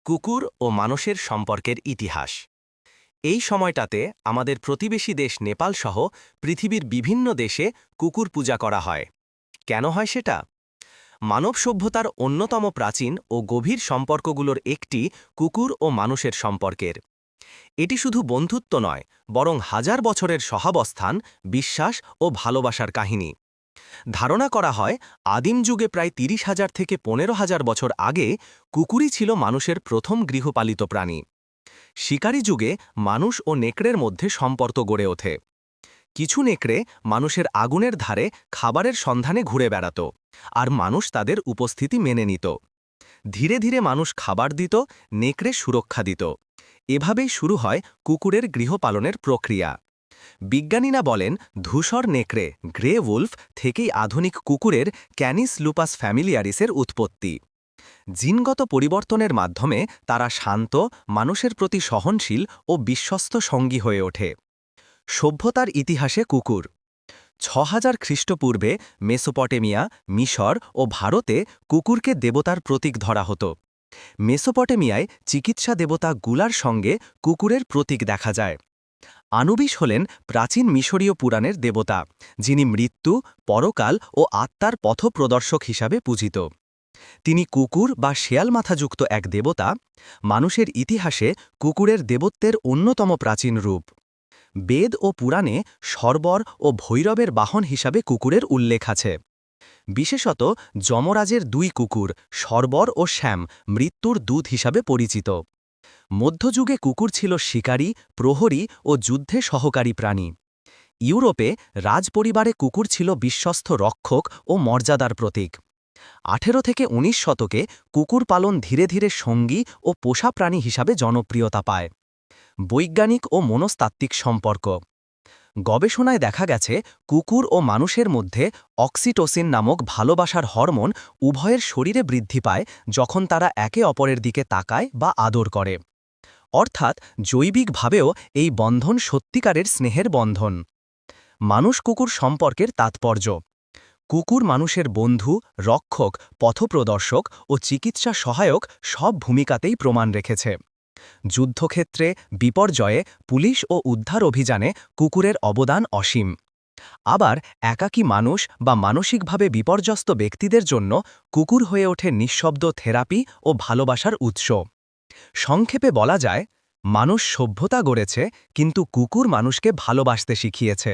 কুকুর ও মানুষের সম্পর্কের ইতিহাস। এই সময়টাতে আমাদের প্রতিবেশী দেশ নেপাল সহ পৃথিবীর বিভিন্ন দেশে কুকুর পূজা করা হয়। কেন হয় সেটা? মানব সভ্যতার অন্যতম প্রাচীন ও গভীর সম্পর্কগুলোর একটি কুকুর ও মানুষের সম্পর্কের। এটি শুধু বন্ধুত্ব নয়, বরং হাজার বছরের সহাবস্থান, বিশ্বাস ও ভালোবাসার কাহিনী। ধারণা করা হয় আদিম যুগে প্রায় ৩০,০০০ থেকে ১৫,০০০ বছর আগে কুকুরই ছিল মানুষের প্রথম গৃহপালিত প্রাণী। শিকারী যুগে মানুষ ও নেকড়ের মধ্যে সম্পর্ক গড়ে ওঠে। কিছু নেকড়ে মানুষের আগুনের ধারে খাবারের সন্ধানে ঘুরে বেড়াত, আর মানুষ তাদের উপস্থিতি মেনে নিত। ধীরে ধীরে মানুষ খাবার দিত, নেকড়ে সুরক্ষা দিত। এভাবেই শুরু হয় কুকুরের গৃহপালনের প্রক্রিয়া। বিজ্ঞানীরা বলেন ধূসর নেকড়ে গ্রে উলফ থেকেই আধুনিক কুকুরের ক্যানিস লুপাস ফ্যামিলিয়ারিসের উৎপত্তি। জিনগত পরিবর্তনের মাধ্যমে তারা শান্ত, মানুষের প্রতি সহনশীল ও বিশ্বস্ত সঙ্গী হয়ে ওঠে। সভ্যতার ইতিহাসে কুকুর ৬,০০০ খ্রিস্টপূর্বে মেসোপটেমিয়া, মিশর ও ভারতে কুকুরকে দেবতার প্রতীক ধরা হতো। মেসোপটেমিয়ায় চিকিৎসা দেবতা গুলার সঙ্গে কুকুরের প্রতীক দেখা যায়। আনুবিস হলেন প্রাচীন মিশরীয় পুরাণের দেবতা, যিনি মৃত্যু, পরকাল ও আত্মার পথপ্রদর্শক হিসাবে পূজিত। তিনি কুকুর বা শেয়াল মাথাযুক্ত এক দেবতা। মানুষের ইতিহাসে কুকুরের দেবত্বের অন্যতম প্রাচীন রূপ। বেদ ও পুরাণে শর্বর ও ভৈরবের বাহন হিসাবে কুকুরের উল্লেখ আছে। বিশেষত যমরাজের দুই কুকুর শর্বর ও শ্যাম মৃত্যুর দূত হিসাবে পরিচিত। মধ্যযুগে কুকুর ছিল শিকারী, প্রহরী ও যুদ্ধে সহকারী প্রাণী। ইউরোপে রাজপরিবারে কুকুর ছিল বিশ্বস্ত রক্ষক ও মর্যাদার প্রতীক। ১৮ থেকে ১৯ শতকে কুকুর পালন ধীরে ধীরে সঙ্গী ও পোষা প্রাণী হিসাবে জনপ্রিয়তা পায়। বৈজ্ঞানিক ও মনস্তাত্ত্বিক সম্পর্ক। গবেষণায় দেখা গেছে কুকুর ও মানুষের মধ্যে অক্সিটোসিন নামক ভালোবাসার হরমোন উভয়ের শরীরে বৃদ্ধি পায় যখন তারা একে অপরের দিকে তাকায় বা আদর করে। অর্থাৎ জৈবিকভাবেও এই বন্ধন সত্যিকারের স্নেহের বন্ধন। মানুষ কুকুর সম্পর্কের তাৎপর্য। কুকুর মানুষের বন্ধু, রক্ষক, পথপ্রদর্শক ও চিকিৎসা সহায়ক সব ভূমিকাতেই প্রমাণ রেখেছে। যুদ্ধক্ষেত্রে, বিপর্যয়ে, পুলিশ ও উদ্ধার অভিযানে কুকুরের অবদান অসীম। আবার একাকী মানুষ বা মানসিকভাবে বিপর্যস্ত ব্যক্তিদের জন্য কুকুর হয়ে ওঠে নিঃশব্দ থেরাপি ও ভালোবাসার উৎস। সংক্ষেপে বলা যায়, মানুষ সভ্যতা গড়েছে, কিন্তু কুকুর মানুষকে ভালোবাসতে শিখিয়েছে।